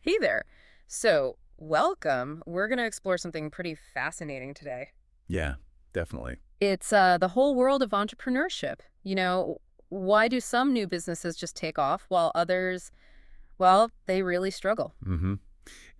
Hey there. So, welcome. We're going to explore something pretty fascinating today. Yeah, definitely. It's the whole world of entrepreneurship. Why do some new businesses just take off while others, well, they really struggle? hmm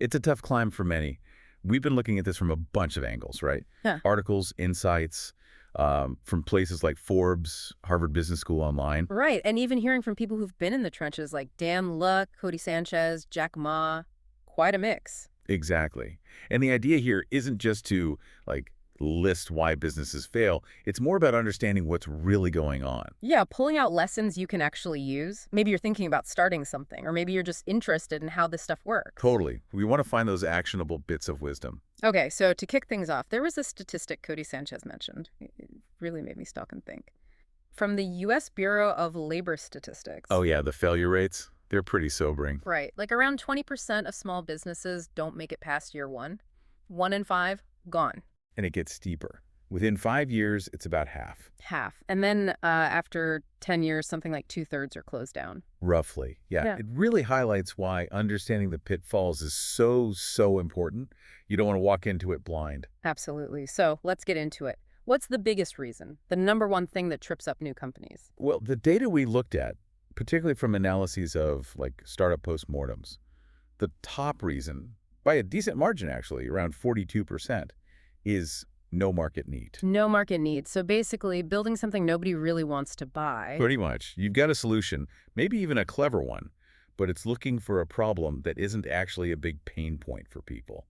It's a tough climb for many. We've been looking at this from a bunch of angles, right? Yeah. Articles, insights, from places like Forbes, Harvard Business School Online. Right. And even hearing from people who've been in the trenches like Dan Luck, Cody Sanchez, Jack Ma, quite a mix. Exactly. And the idea here isn't just to, like, list why businesses fail. It's more about understanding what's really going on. Yeah, pulling out lessons you can actually use. Maybe you're thinking about starting something, or maybe you're just interested in how this stuff works. Totally. We want to find those actionable bits of wisdom. Okay, so to kick things off, there was a statistic Cody Sanchez mentioned. It really made me stop and think. From the U.S. Bureau of Labor Statistics. Oh, yeah, the failure rates, they're pretty sobering. Right, like around 20% of small businesses don't make it past year one. 1 in 5, gone. And it gets steeper. Within 5 years, it's about half. Half. And then after 10 years, something like 2/3 are closed down. Roughly. Yeah. Yeah. It really highlights why understanding the pitfalls is so important. You don't want to walk into it blind. Absolutely. So let's get into it. What's the biggest reason? The number one thing that trips up new companies? Well, the data we looked at, particularly from analyses of like startup postmortems, the top reason, by a decent margin actually, around 42%, is no market need. No market need. So basically, building something nobody really wants to buy. Pretty much. You've got a solution, maybe even a clever one, but it's looking for a problem that isn't actually a big pain point for people,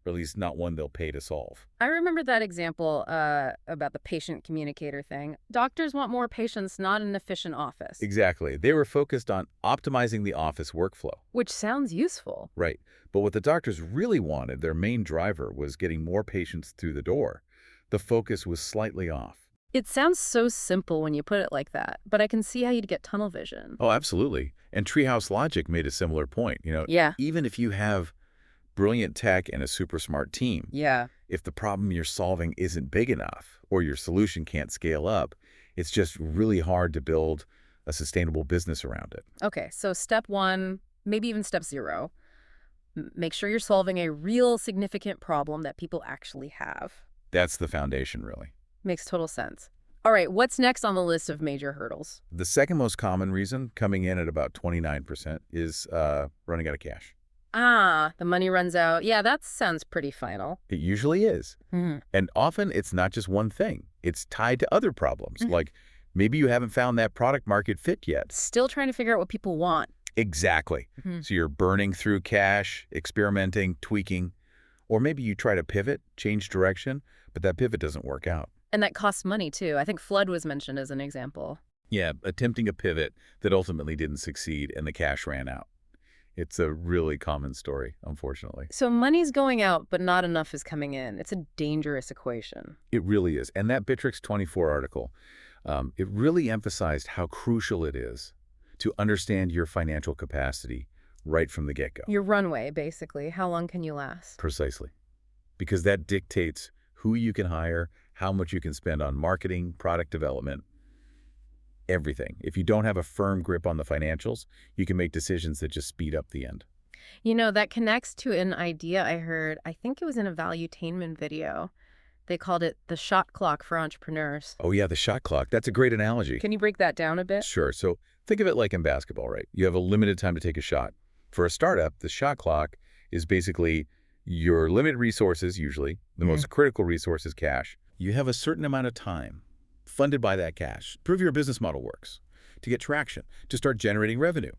or at least not one they'll pay to solve. I remember that example about the patient communicator thing. Doctors want more patients, not an efficient office, Exactly. They were focused on optimizing the office workflow. which sounds useful. Right. But what the doctors really wanted, their main driver, was getting more patients through the door. The focus was slightly off. It sounds so simple when you put it like that, but I can see how you'd get tunnel vision. Oh, absolutely. And Treehouse Logic made a similar point. Yeah. Even if you have brilliant tech and a super smart team, Yeah. if the problem you're solving isn't big enough or your solution can't scale up, it's just really hard to build a sustainable business around it. Okay, so step one, maybe even step zero, make sure you're solving a real significant problem that people actually have. That's the foundation, really. Makes total sense. All right, what's next on the list of major hurdles? The second most common reason, coming in at about 29%, is running out of cash. Ah, the money runs out. Yeah, that sounds pretty final. It usually is. Hmm. And often it's not just one thing. It's tied to other problems, like maybe you haven't found that product market fit yet. Still trying to figure out what people want. Exactly. Mhm. So you're burning through cash, experimenting, tweaking, or maybe you try to pivot, change direction, but that pivot doesn't work out. And that costs money too. I think flood was mentioned as an example. Yeah, attempting a pivot that ultimately didn't succeed and the cash ran out. It's a really common story, unfortunately. So money's going out, but not enough is coming in. It's a dangerous equation. It really is. And that Bitrix 24 article, it really emphasized how crucial it is to understand your financial capacity right from the get-go. Your runway, basically. How long can you last? Precisely. Because that dictates who you can hire, how much you can spend on marketing, product development, everything. If you don't have a firm grip on the financials, you can make decisions that just speed up the end. That connects to an idea I heard. I think it was in a valuetainment video. They called it the shot clock for entrepreneurs. Oh yeah, the shot clock. That's a great analogy. Can you break that down a bit? Sure. So think of it like in basketball, right? You have a limited time to take a shot. For a startup, the shot clock is basically your limited resources, usually. The most critical resource is cash. You have a certain amount of time funded by that cash. Prove your business model works, to get traction, to start generating revenue,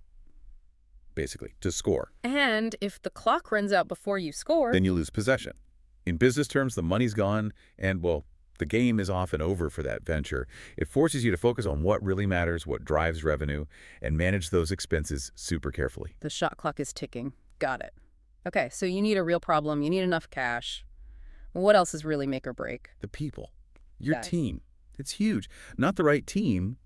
basically, to score. And if the clock runs out before you score, Then you lose possession. In business terms, the money's gone, and, well, the game is often over for that venture. It forces you to focus on what really matters, what drives revenue, and manage those expenses super carefully. the shot clock is ticking. Got it. Okay, so you need a real problem. You need enough cash. What else is really make or break? The people, your Guys. team. It's huge. Not the right team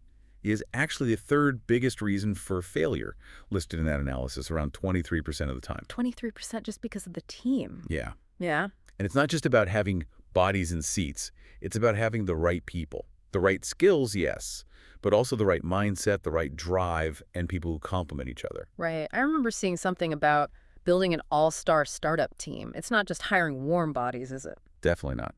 is actually the third biggest reason for failure, listed in that analysis, around 23% of the time. 23% just because of the team. Yeah. Yeah. And it's not just about having bodies and seats. It's about having the right people. The right skills, yes, but also the right mindset, the right drive, and people who complement each other. Right. I remember seeing something about building an all-star startup team. It's not just hiring warm bodies, is it? Definitely not.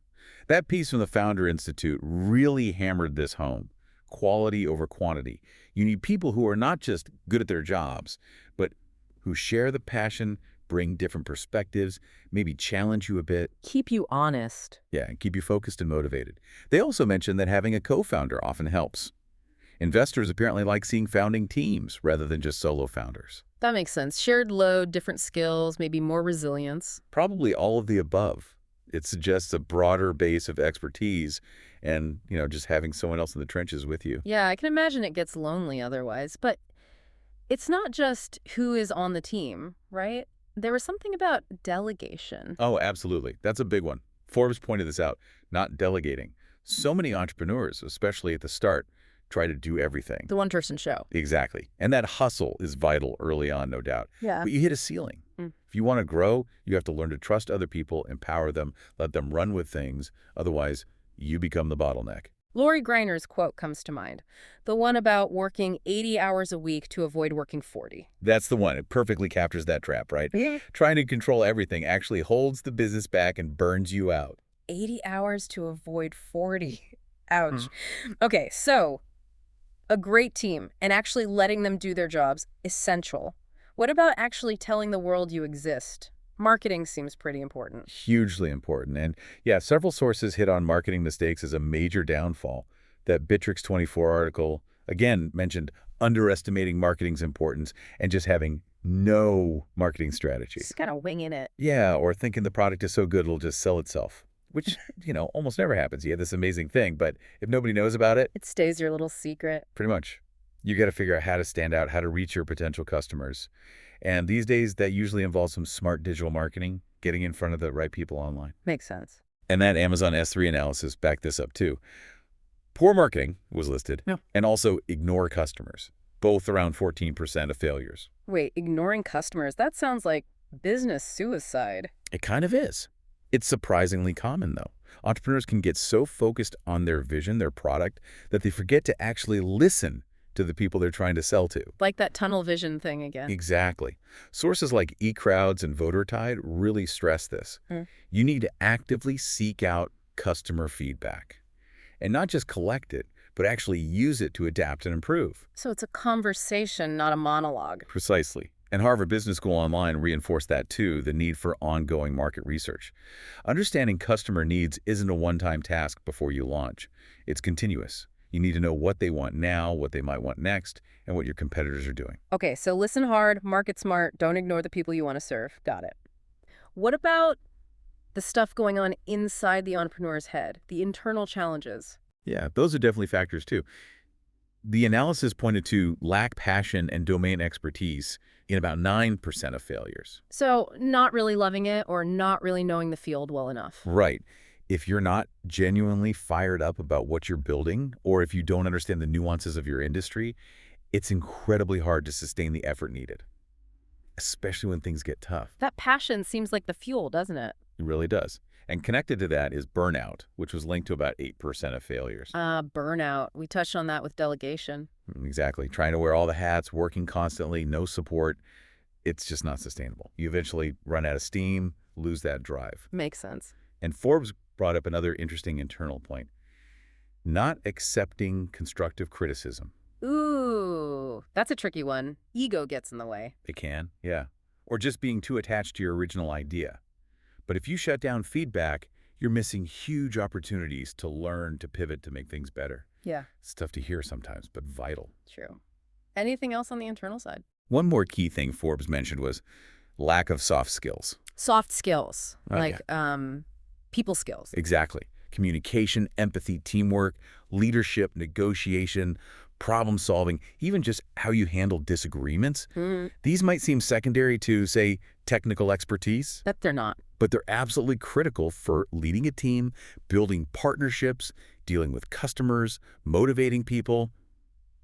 That piece from the Founder Institute really hammered this home. Quality over quantity. You need people who are not just good at their jobs, but who share the passion, bring different perspectives, maybe challenge you a bit. Keep you honest. Yeah, and keep you focused and motivated. They also mentioned that having a co-founder often helps. Investors apparently like seeing founding teams rather than just solo founders. That makes sense. Shared load, different skills, maybe more resilience. Probably all of the above. It suggests a broader base of expertise and, just having someone else in the trenches with you. Yeah, I can imagine it gets lonely otherwise. But it's not just who is on the team, right? There was something about delegation. Oh, absolutely. That's a big one. Forbes pointed this out, not delegating. So many entrepreneurs, especially at the start, try to do everything. The one-person show. Exactly. And that hustle is vital early on, no doubt. Yeah. But you hit a ceiling. If you want to grow, you have to learn to trust other people, empower them, let them run with things. Otherwise, you become the bottleneck. Lori Greiner's quote comes to mind, the one about working 80 hours a week to avoid working 40. That's the one. It perfectly captures that trap, right? Yeah. Trying to control everything actually holds the business back and burns you out. 80 hours to avoid 40. Ouch. Okay, so a great team and actually letting them do their jobs, essential. What about actually telling the world you exist? Marketing seems pretty important. Hugely important. And yeah, several sources hit on marketing mistakes as a major downfall. That Bitrix 24 article, again, mentioned underestimating marketing's importance and just having no marketing strategy. Just kind of winging it. Yeah, or thinking the product is so good it'll just sell itself, which, almost never happens. You have this amazing thing, but if nobody knows about it, It stays your little secret. pretty much, you got to figure out how to stand out, how to reach your potential customers. And these days, that usually involves some smart digital marketing, getting in front of the right people online. Makes sense. And that Amazon S3 analysis backed this up too. Poor marketing was listed, Yeah. and also ignore customers, both around 14% of failures. Wait, ignoring customers, that sounds like business suicide. It kind of is. It's surprisingly common, though. Entrepreneurs can get so focused on their vision, their product, that they forget to actually listen to the people they're trying to sell to. Like that tunnel vision thing again. Exactly. Sources like eCrowds and VoterTide really stress this. Hmm. You need to actively seek out customer feedback. And not just collect it, but actually use it to adapt and improve. So it's a conversation, not a monologue. Precisely. And Harvard Business School Online reinforced that too, the need for ongoing market research. Understanding customer needs isn't a one-time task before you launch. It's continuous. You need to know what they want now, what they might want next, and what your competitors are doing. Okay, so listen hard, market smart, don't ignore the people you want to serve. Got it. What about the stuff going on inside the entrepreneur's head, the internal challenges? Yeah, those are definitely factors too. The analysis pointed to lack passion and domain expertise in about 9% of failures. So not really loving it or not really knowing the field well enough. Right. If you're not genuinely fired up about what you're building, or if you don't understand the nuances of your industry, it's incredibly hard to sustain the effort needed, especially when things get tough. That passion seems like the fuel, doesn't it? It really does. And connected to that is burnout, which was linked to about 8% of failures. Burnout. We touched on that with delegation. Exactly. Trying to wear all the hats, working constantly, no support. It's just not sustainable. You eventually run out of steam, lose that drive. Makes sense. And Forbes brought up another interesting internal point. Not accepting constructive criticism. Ooh, that's a tricky one. Ego gets in the way. It can, yeah. Or just being too attached to your original idea. But if you shut down feedback, you're missing huge opportunities to learn, to pivot, to make things better. Yeah, It's tough to hear sometimes, but vital. true. Anything else on the internal side? One more key thing Forbes mentioned was lack of soft skills. Soft skills, Oh, like people skills. Exactly. Communication, empathy, teamwork, leadership, negotiation, problem solving, even just how you handle disagreements. These might seem secondary to, say, technical expertise, That they're not. but they're absolutely critical for leading a team, building partnerships, dealing with customers, motivating people,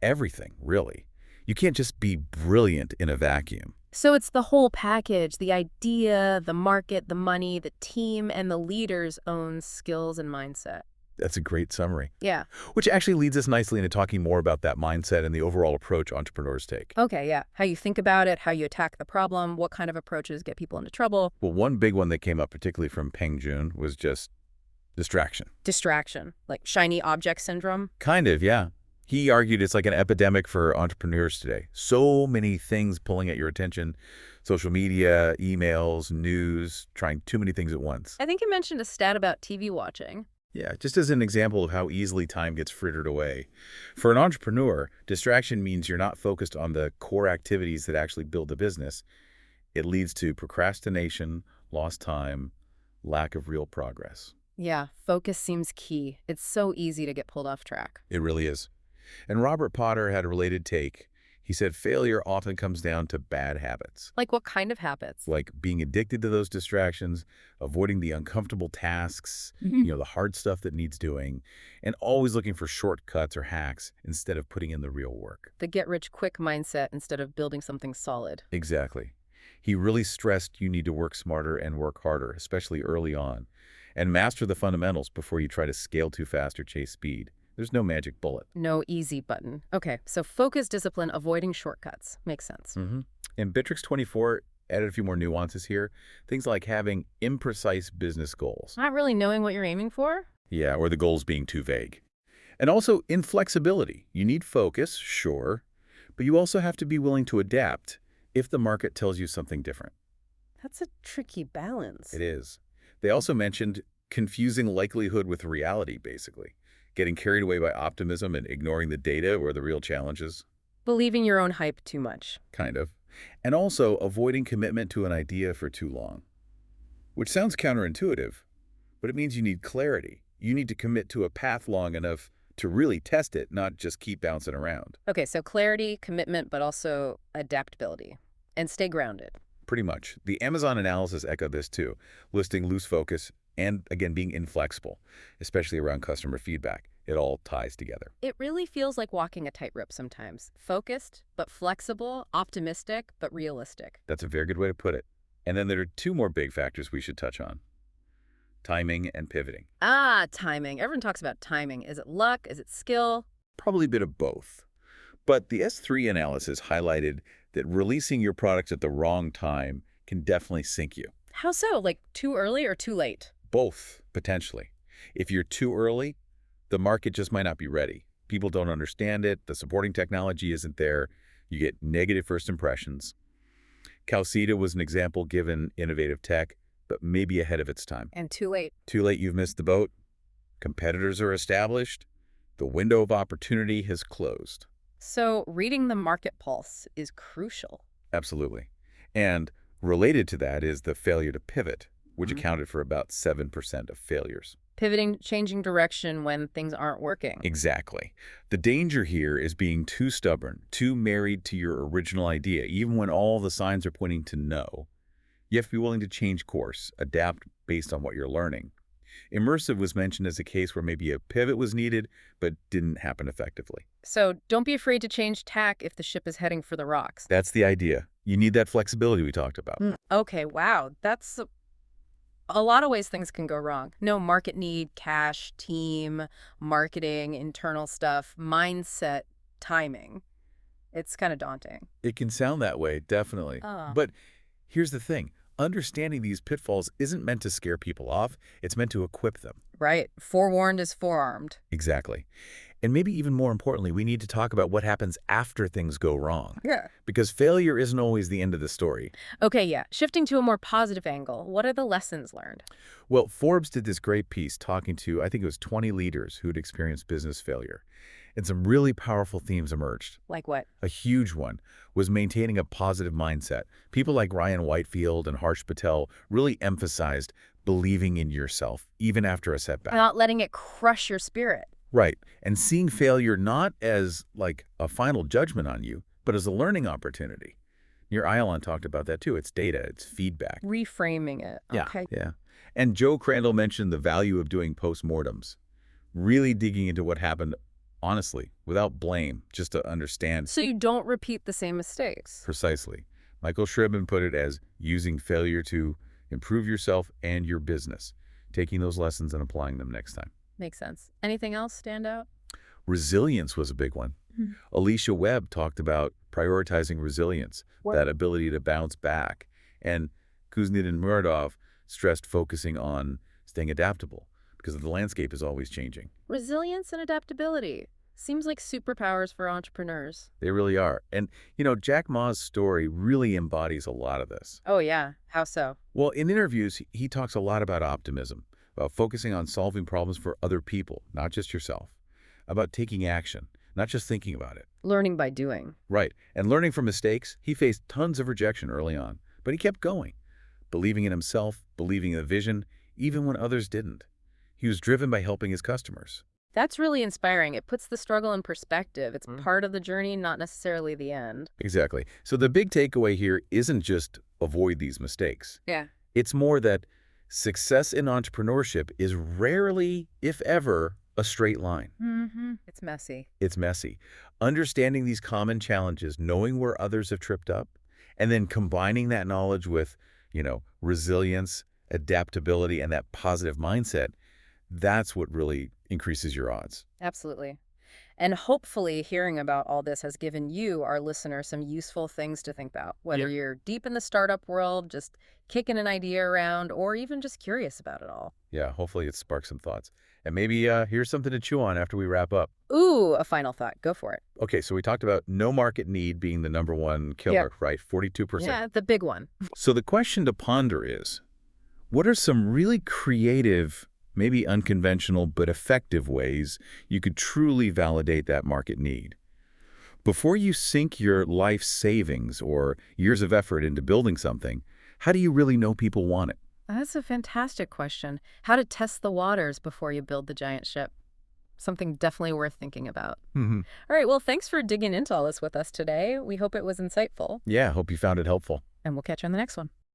everything, really. You can't just be brilliant in a vacuum. So it's the whole package, the idea, the market, the money, the team, and the leader's own skills and mindset. That's a great summary. Yeah. Which actually leads us nicely into talking more about that mindset and the overall approach entrepreneurs take. Okay, yeah. How you think about it, how you attack the problem, what kind of approaches get people into trouble. Well, one big one that came up, particularly from Peng Joon, was just distraction. Distraction, like shiny object syndrome. Kind of, yeah. He argued it's like an epidemic for entrepreneurs today. So many things pulling at your attention. Social media, emails, news, trying too many things at once. I think you mentioned a stat about TV watching. Yeah, just as an example of how easily time gets frittered away. For an entrepreneur, distraction means you're not focused on the core activities that actually build the business. It leads to procrastination, lost time, lack of real progress. Yeah, focus seems key. It's so easy to get pulled off track. It really is. And Robert Potter had a related take. He said failure often comes down to bad habits, Like what kind of habits? like being addicted to those distractions, avoiding the uncomfortable tasks, the hard stuff that needs doing, and always looking for shortcuts or hacks instead of putting in the real work. The get-rich-quick mindset instead of building something solid. Exactly. He really stressed you need to work smarter and work harder, especially early on, and master the fundamentals before you try to scale too fast or chase speed. There's no magic bullet. No easy button. Okay, so focus, discipline, avoiding shortcuts. Makes sense. And Bitrix 24 added a few more nuances here. Things like having imprecise business goals. Not really knowing what you're aiming for? Yeah, or the goals being too vague. And also inflexibility. You need focus, sure, but you also have to be willing to adapt if the market tells you something different. That's a tricky balance. It is. They also mentioned confusing likelihood with reality, basically. Getting carried away by optimism and ignoring the data or the real challenges. Believing your own hype too much. Kind of. And also avoiding commitment to an idea for too long. Which sounds counterintuitive, but it means you need clarity. You need to commit to a path long enough to really test it, not just keep bouncing around. Okay, so clarity, commitment, but also adaptability. And stay grounded. Pretty much. The Amazon analysis echoed this too, listing loose focus and, again, being inflexible, especially around customer feedback. It all ties together. It really feels like walking a tightrope sometimes. Focused, but flexible, optimistic, but realistic. That's a very good way to put it. And then there are two more big factors we should touch on. Timing and pivoting. Ah, timing. Everyone talks about timing. Is it luck? Is it skill? Probably a bit of both. But the S3 analysis highlighted that releasing your products at the wrong time can definitely sink you. How so? Like too early or too late? Both, potentially. If you're too early, the market just might not be ready. People don't understand it. The supporting technology isn't there. You get negative first impressions. Calcita was an example given innovative tech, but maybe ahead of its time. And too late. Too late, you've missed the boat. Competitors are established. The window of opportunity has closed. So reading the market pulse is crucial. Absolutely. And related to that is the failure to pivot, which accounted for about 7% of failures. Pivoting, changing direction when things aren't working. Exactly. The danger here is being too stubborn, too married to your original idea, even when all the signs are pointing to no. You have to be willing to change course, adapt based on what you're learning. Immersive was mentioned as a case where maybe a pivot was needed, but didn't happen effectively. So don't be afraid to change tack if the ship is heading for the rocks. That's the idea. You need that flexibility we talked about. Okay, wow. That's a lot of ways things can go wrong. No market need, cash, team, marketing, internal stuff, mindset, timing. It's kind of daunting. It can sound that way, definitely. But here's the thing. Understanding these pitfalls isn't meant to scare people off. It's meant to equip them. Right. Forewarned is forearmed. Exactly. And maybe even more importantly, we need to talk about what happens after things go wrong. Yeah. Because failure isn't always the end of the story. Okay, yeah. Shifting to a more positive angle, what are the lessons learned? Well, Forbes did this great piece talking to, I think it was 20 leaders who'd experienced business failure. And some really powerful themes emerged. Like what? A huge one was maintaining a positive mindset. People like Ryan Whitefield and Harsh Patel really emphasized believing in yourself, even after a setback. Not letting it crush your spirit. Right. And seeing failure not as like a final judgment on you, but as a learning opportunity. Your Ion talked about that too. It's data, it's feedback. Reframing it. Okay. Yeah. And Joe Crandall mentioned the value of doing postmortems, really digging into what happened honestly, without blame, just to understand. So you don't repeat the same mistakes. Precisely. Michael Shribman put it as using failure to improve yourself and your business, taking those lessons and applying them next time. Makes sense. Anything else stand out? Resilience was a big one. Alicia Webb talked about prioritizing resilience, that ability to bounce back. And Kuznets and Muradov stressed focusing on staying adaptable because the landscape is always changing. Resilience and adaptability. Seems like superpowers for entrepreneurs. They really are. And, Jack Ma's story really embodies a lot of this. Oh, yeah. How so? Well, in interviews, he talks a lot about optimism, about focusing on solving problems for other people, not just yourself, about taking action, not just thinking about it. Learning by doing. Right. And learning from mistakes. He faced tons of rejection early on, but he kept going, believing in himself, believing in the vision, even when others didn't. He was driven by helping his customers. That's really inspiring. It puts the struggle in perspective. It's part of the journey, not necessarily the end. Exactly. So the big takeaway here isn't just avoid these mistakes. Yeah. It's more that success in entrepreneurship is rarely, if ever, a straight line. It's messy. It's messy. Understanding these common challenges, knowing where others have tripped up, and then combining that knowledge with, resilience, adaptability, and that positive mindset, that's what really increases your odds. Absolutely. And hopefully hearing about all this has given you, our listener, some useful things to think about, whether you're deep in the startup world, just kicking an idea around, or even just curious about it all. Yeah, hopefully it sparks some thoughts. And maybe here's something to chew on after we wrap up. Ooh, a final thought. Go for it. Okay, so we talked about no market need being the #1 killer, right? 42%. Yeah, the big one. So the question to ponder is, what are some really creative, maybe unconventional, but effective ways you could truly validate that market need? Before you sink your life savings or years of effort into building something, how do you really know people want it? That's a fantastic question. How to test the waters before you build the giant ship. Something definitely worth thinking about. All right, well, thanks for digging into all this with us today. We hope it was insightful. Yeah, hope you found it helpful. And we'll catch you on the next one.